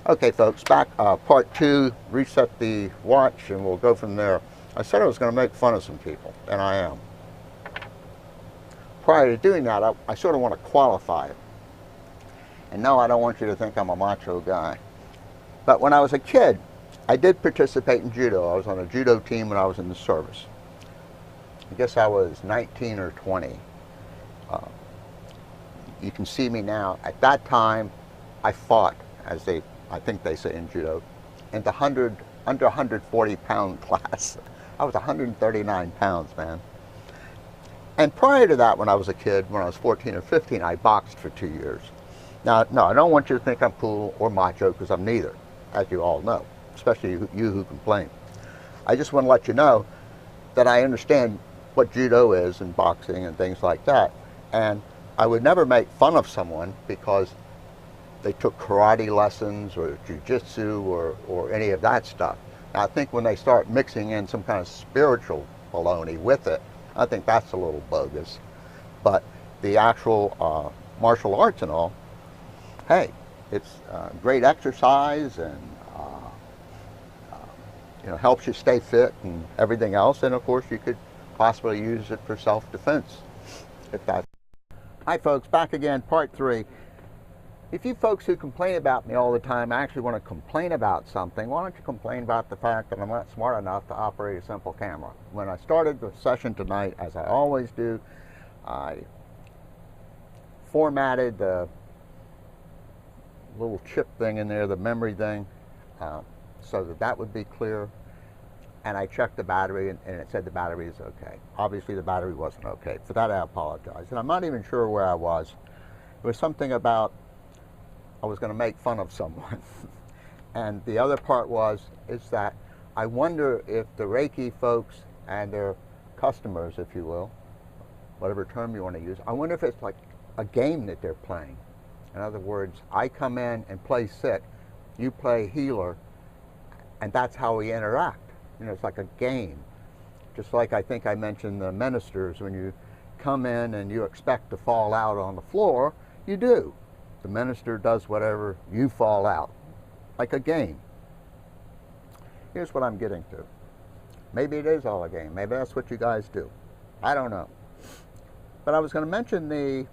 Okay, folks, back part two, reset the watch, and we'll go from there. I said I was going to make fun of some people, and I am. Prior to doing that, I sort of want to qualify it. And no, I don't want you to think I'm a macho guy. But when I was a kid, I did participate in judo. I was on a judo team when I was in the service. I guess I was 19 or 20. You can see me now. At that time, I fought, as I think they say in judo, in the under 140 pound class. I was 139 pounds, man. And prior to that, when I was a kid, when I was 14 or 15, I boxed for 2 years. Now, no, I don't want you to think I'm cool or macho, because I'm neither, as you all know, especially you who complain. I just want to let you know that I understand what judo is and boxing and things like that. And I would never make fun of someone because they took karate lessons or jiu-jitsu or any of that stuff. Now, I think when they start mixing in some kind of spiritual baloney with it, I think that's a little bogus. But the actual martial arts and all, hey, it's great exercise and helps you stay fit and everything else. And of course, you could possibly use it for self-defense if that's. Hi folks, back again, part three. If you folks who complain about me all the time actually want to complain about something, why don't you complain about the fact that I'm not smart enough to operate a simple camera? When I started the session tonight, as I always do, I formatted the little chip thing in there, the memory thing, so that would be clear. And I checked the battery, and it said the battery is okay. Obviously, the battery wasn't okay. For that, I apologize. And I'm not even sure where I was. It was something about I was going to make fun of someone. And the other part is that I wonder if the Reiki folks and their customers, if you will, whatever term you want to use, I wonder if it's like a game that they're playing. In other words, I come in and play sick, you play healer, and that's how we interact. It's like a game. Just like I think I mentioned the ministers, when you come in and you expect to fall out on the floor, you do. The minister does whatever, you fall out. Like a game. Here's what I'm getting to. Maybe it is all a game. Maybe that's what you guys do. I don't know. But I was going to mention the...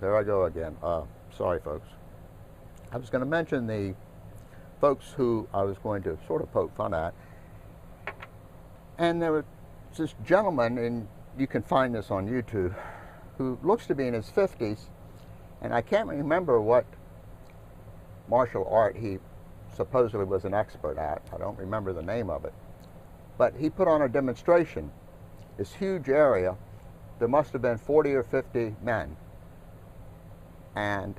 there I go again. Sorry, folks. I was going to mention the folks who I was going to sort of poke fun at. And there was this gentleman, and you can find this on YouTube, who looks to be in his 50s, and I can't remember what martial art he supposedly was an expert at. I don't remember the name of it. But he put on a demonstration. This huge area, there must have been 40 or 50 men. And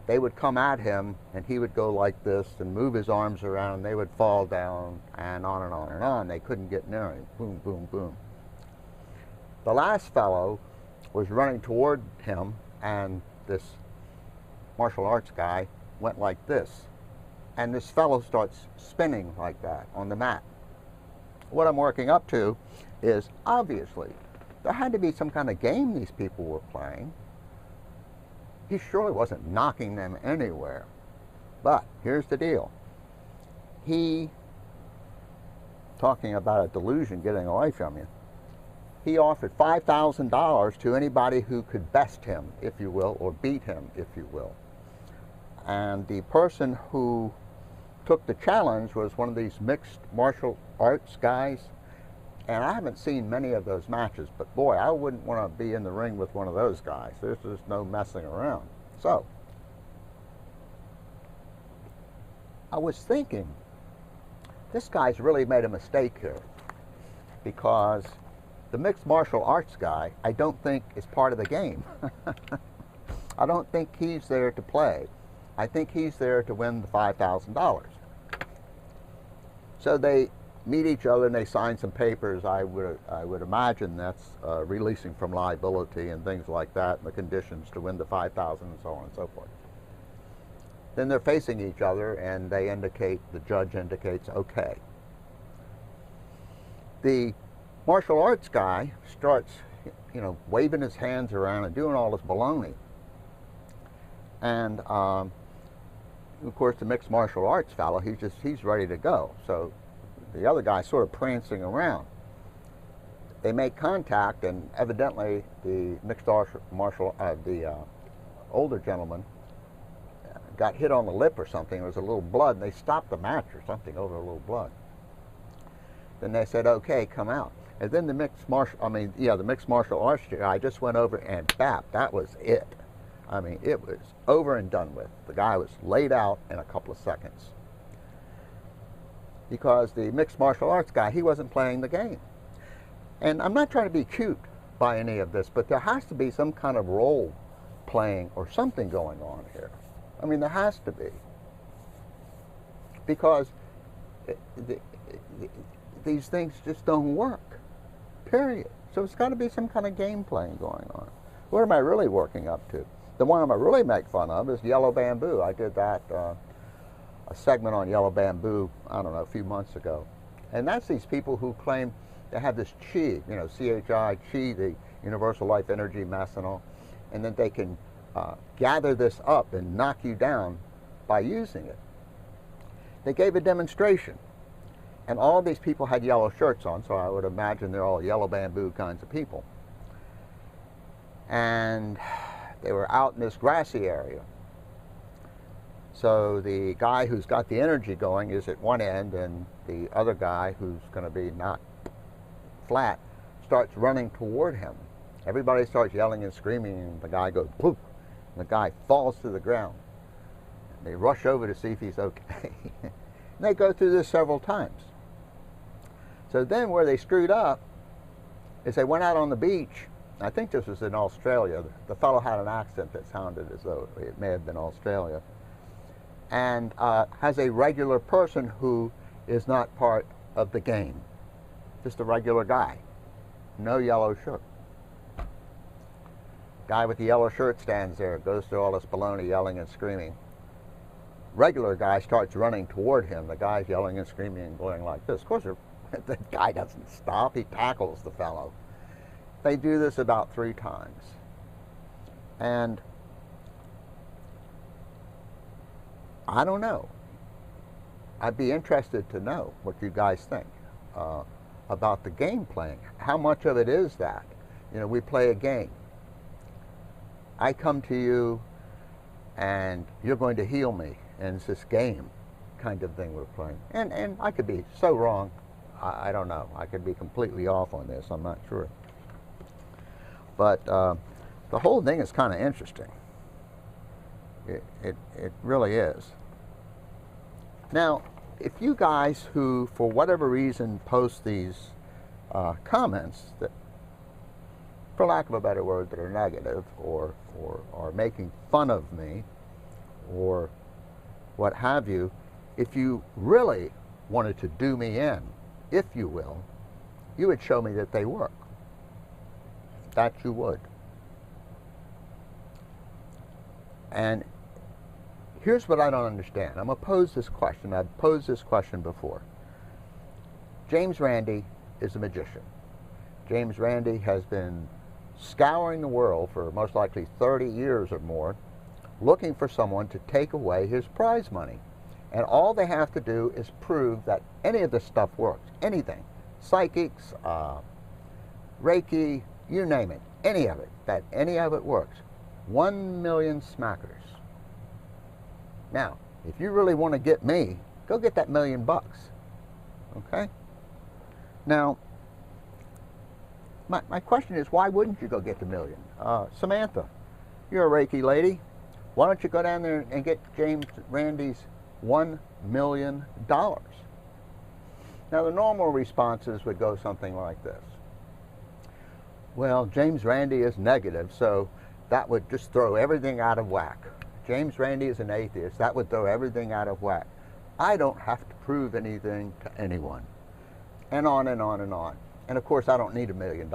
they would come at him, and he would go like this and move his arms around, and they would fall down, and on and on and on. They couldn't get near him. Boom, boom, boom. The last fellow was running toward him, and this martial arts guy went like this. And this fellow starts spinning like that on the mat. What I'm working up to is, obviously, there had to be some kind of game these people were playing. He surely wasn't knocking them anywhere. But here's the deal. He, talking about a delusion getting away from you, he offered $5,000 to anybody who could best him, if you will, or beat him, if you will. And the person who took the challenge was one of these mixed martial arts guys. And I haven't seen many of those matches, but boy, I wouldn't want to be in the ring with one of those guys. There's just no messing around. So, I was thinking, this guy's really made a mistake here, because the mixed martial arts guy, I don't think is part of the game. I don't think he's there to play. I think he's there to win the $5,000. So they meet each other and they sign some papers. I would imagine that's releasing from liability and things like that, and the conditions to win the $5,000 and so on and so forth. Then they're facing each other, and they indicate, the judge indicates, okay. The martial arts guy starts, waving his hands around and doing all this baloney. And Of course, the mixed martial arts fellow, he's ready to go. So the other guy's sort of prancing around. They make contact, and evidently the the older gentleman got hit on the lip or something. There was a little blood, and they stopped the match or something over a little blood. Then they said, "Okay, come out." And then the mixed martial arts guy just went over and bap. That was it. I mean, it was over and done with. The guy was laid out in a couple of seconds. Because the mixed martial arts guy, he wasn't playing the game. And I'm not trying to be cute by any of this, but there has to be some kind of role playing or something going on here. I mean, there has to be. Because these things just don't work, period. So it's got to be some kind of game playing going on. What am I really working up to? The one I'm going to really make fun of is yellow bamboo. I did that, a segment on yellow bamboo, I don't know, a few months ago. And that's these people who claim they have this chi, you know, CHI, chi, the universal life energy methanol, and then they can gather this up and knock you down by using it. They gave a demonstration, and all these people had yellow shirts on, so I would imagine they're all yellow bamboo kinds of people. And they were out in this grassy area. So the guy who's got the energy going is at one end, and the other guy who's going to be not flat starts running toward him. Everybody starts yelling and screaming, and the guy goes poof, and the guy falls to the ground. And they rush over to see if he's okay. And they go through this several times. So then where they screwed up is they went out on the beach. I think this was in Australia. The fellow had an accent that sounded as though it may have been Australia. And has a regular person who is not part of the game. Just a regular guy. No yellow shirt. Guy with the yellow shirt stands there, goes through all this baloney yelling and screaming. Regular guy starts running toward him. The guy's yelling and screaming and going like this. Of course, the guy doesn't stop. He tackles the fellow. They do this about 3 times. And I don't know. I'd be interested to know what you guys think about the game playing. How much of it is that? You know, we play a game. I come to you and you're going to heal me, and it's this game kind of thing we're playing. And I could be so wrong. I don't know. I could be completely off on this. I'm not sure. But the whole thing is kind of interesting. It really is. Now, if you guys who, for whatever reason, post these comments that, for lack of a better word, that are negative or are making fun of me or what have you, if you really wanted to do me in, if you will, you would show me that they work. That you would. And here's what I don't understand. I'm going to pose this question. I've posed this question before. James Randi is a magician. James Randi has been scouring the world for most likely 30 years or more, looking for someone to take away his prize money. And all they have to do is prove that any of this stuff works. Anything. Psychics, Reiki, you name it. Any of it. That any of it works. 1 million smackers. Now, if you really want to get me, go get that $1 million. Okay? Now, my question is, why wouldn't you go get the $1 million? Samantha, you're a Reiki lady. Why don't you go down there and get James Randi's $1 million? Now, the normal responses would go something like this. Well, James Randi is negative, so that would just throw everything out of whack. James Randi is an atheist. That would throw everything out of whack. I don't have to prove anything to anyone. And on and on and on. And of course, I don't need $1 million.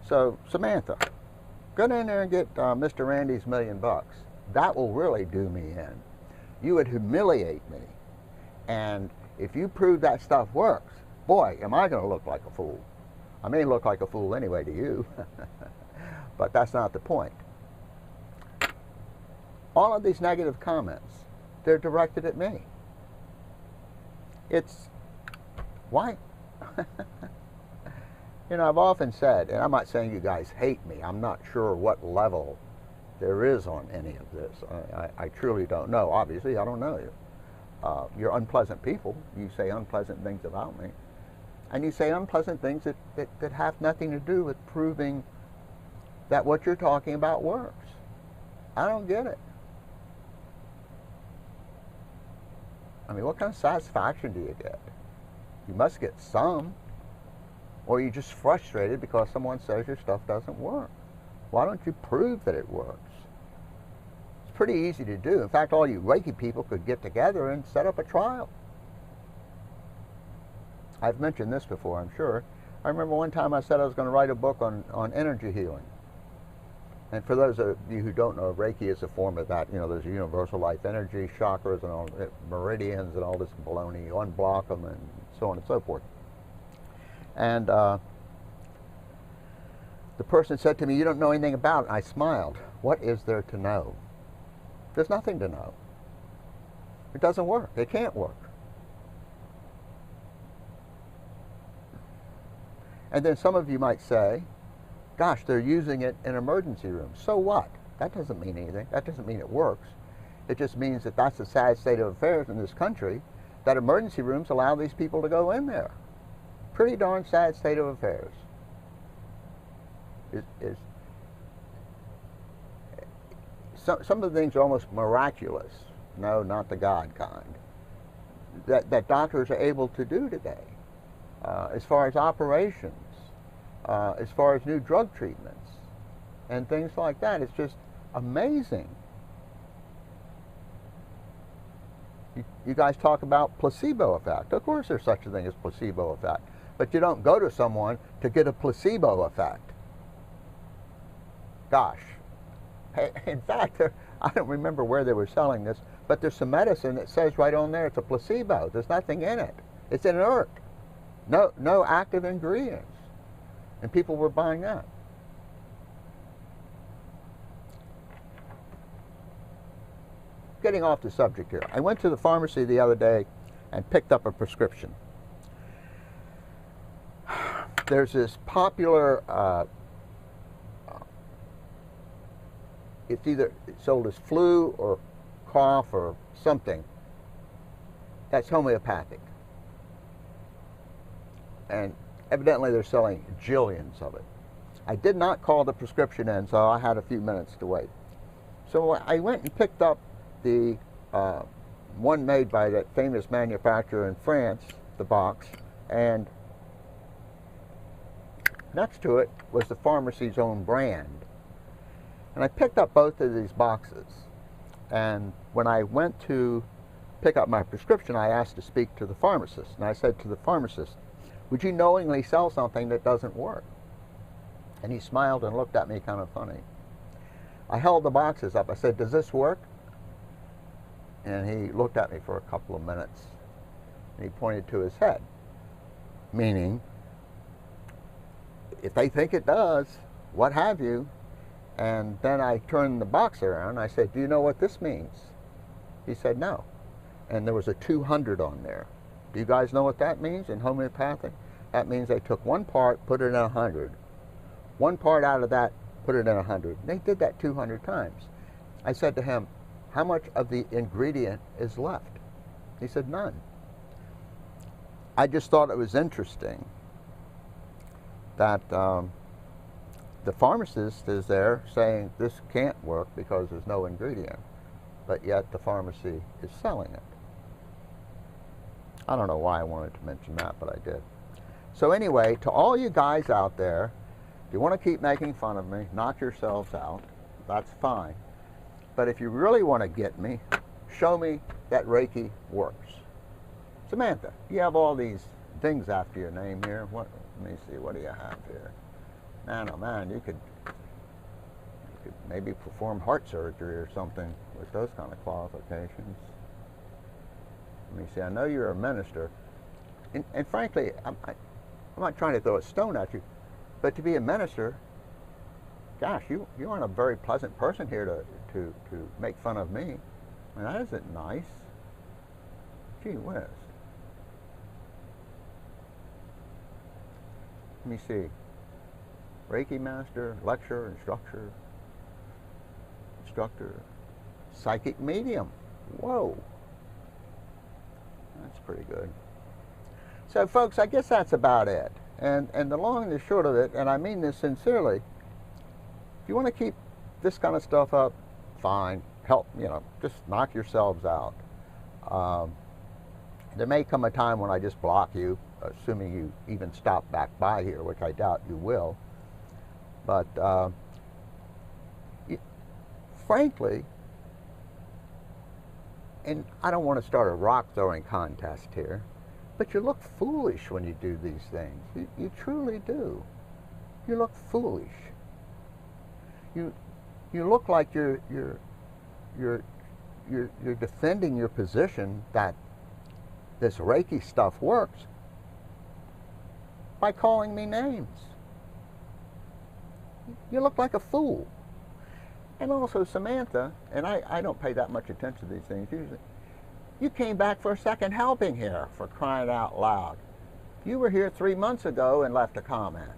So, Samantha, go down there and get Mr. Randi's $1 million. That will really do me in. You would humiliate me. And if you prove that stuff works, boy, am I going to look like a fool. I may look like a fool anyway to you, but that's not the point. All of these negative comments, they're directed at me. It's, why? You know, I've often said, and I'm not saying you guys hate me, I'm not sure what level there is on any of this. I truly don't know. Obviously, I don't know you. You're unpleasant people. You say unpleasant things about me. And you say unpleasant things that have nothing to do with proving that what you're talking about works. I don't get it. I mean, what kind of satisfaction do you get? You must get some. Or you're just frustrated because someone says your stuff doesn't work. Why don't you prove that it works? It's pretty easy to do. In fact, all you Reiki people could get together and set up a trial. I've mentioned this before, I'm sure. I remember one time I said I was going to write a book on energy healing. And for those of you who don't know, Reiki is a form of that. You know, there's universal life energy, chakras, and all meridians, and all this baloney. You unblock them, and so on and so forth. And the person said to me, "You don't know anything about it." I smiled. What is there to know? There's nothing to know. It doesn't work. It can't work. And then some of you might say, gosh, they're using it in emergency rooms. So what? That doesn't mean anything. That doesn't mean it works. It just means that that's the sad state of affairs in this country, that emergency rooms allow these people to go in there. Pretty darn sad state of affairs. Some of the things are almost miraculous. No, not the God kind. That doctors are able to do today. As far as operations, as far as new drug treatments, and things like that. It's just amazing. You guys talk about placebo effect. Of course there's such a thing as placebo effect. But you don't go to someone to get a placebo effect. Gosh. In fact, I don't remember where they were selling this, but there's some medicine that says right on there it's a placebo. There's nothing in it. It's inert. No active ingredients. And people were buying that. Getting off the subject here. I went to the pharmacy the other day and picked up a prescription. There's this popular, it's either sold as flu or cough or something. That's homeopathic. And evidently they're selling jillions of it. I did not call the prescription in, so I had a few minutes to wait. So I went and picked up the one made by that famous manufacturer in France, the box, and next to it was the pharmacy's own brand. And I picked up both of these boxes. And when I went to pick up my prescription, I asked to speak to the pharmacist. And I said to the pharmacist, "Would you knowingly sell something that doesn't work?" And he smiled and looked at me kind of funny. I held the boxes up. I said, "Does this work?" And he looked at me for a couple of minutes. And he pointed to his head, meaning, if they think it does, what have you. And then I turned the box around. I said, "Do you know what this means?" He said, "No." And there was a 200 on there. Do you guys know what that means in homeopathic? That means they took one part, put it in 100. One part out of that, put it in 100. They did that 200 times. I said to him, "How much of the ingredient is left?" He said, "None." I just thought it was interesting that the pharmacist is there saying this can't work because there's no ingredient, but yet the pharmacy is selling it. I don't know why I wanted to mention that, but I did. So anyway, to all you guys out there, if you want to keep making fun of me, knock yourselves out. That's fine. But if you really want to get me, show me that Reiki works. Samantha, you have all these things after your name here. Let me see, what do you have here? Man, oh man, you could maybe perform heart surgery or something with those kind of qualifications. Let me see, I know you're a minister. And frankly, I'm not trying to throw a stone at you, but to be a minister, gosh, you aren't a very pleasant person here to make fun of me. And that isn't nice. Gee whiz. Let me see. Reiki master, lecturer, instructor, psychic medium. Whoa. That's pretty good. So folks, I guess that's about it. And the long and the short of it, and I mean this sincerely, if you want to keep this kind of stuff up, fine. Help, just knock yourselves out. There may come a time when I just block you, assuming you even stop back by here, which I doubt you will. But frankly, and I don't want to start a rock throwing contest here, but you look foolish when you do these things. You truly do. You look foolish. You look like you're defending your position that this Reiki stuff works by calling me names. You look like a fool. And also Samantha, and I don't pay that much attention to these things usually, you came back for a second helping here, for crying out loud. You were here 3 months ago and left a comment.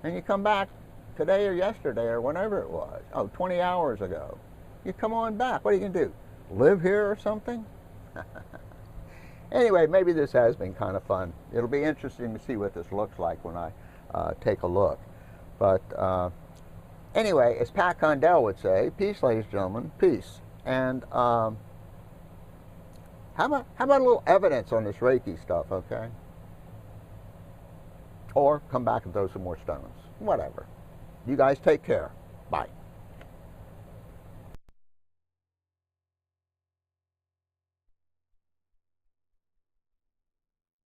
And you come back today or yesterday or whenever it was. 20 hours ago. You come on back. What are you going to do? Live here or something? Anyway, maybe this has been kind of fun. It'll be interesting to see what this looks like when I take a look. But anyway, as Pat Condell would say, peace, ladies and gentlemen, peace. And how about a little evidence on this Reiki stuff, okay? Or come back and throw some more stones. Whatever. You guys take care. Bye.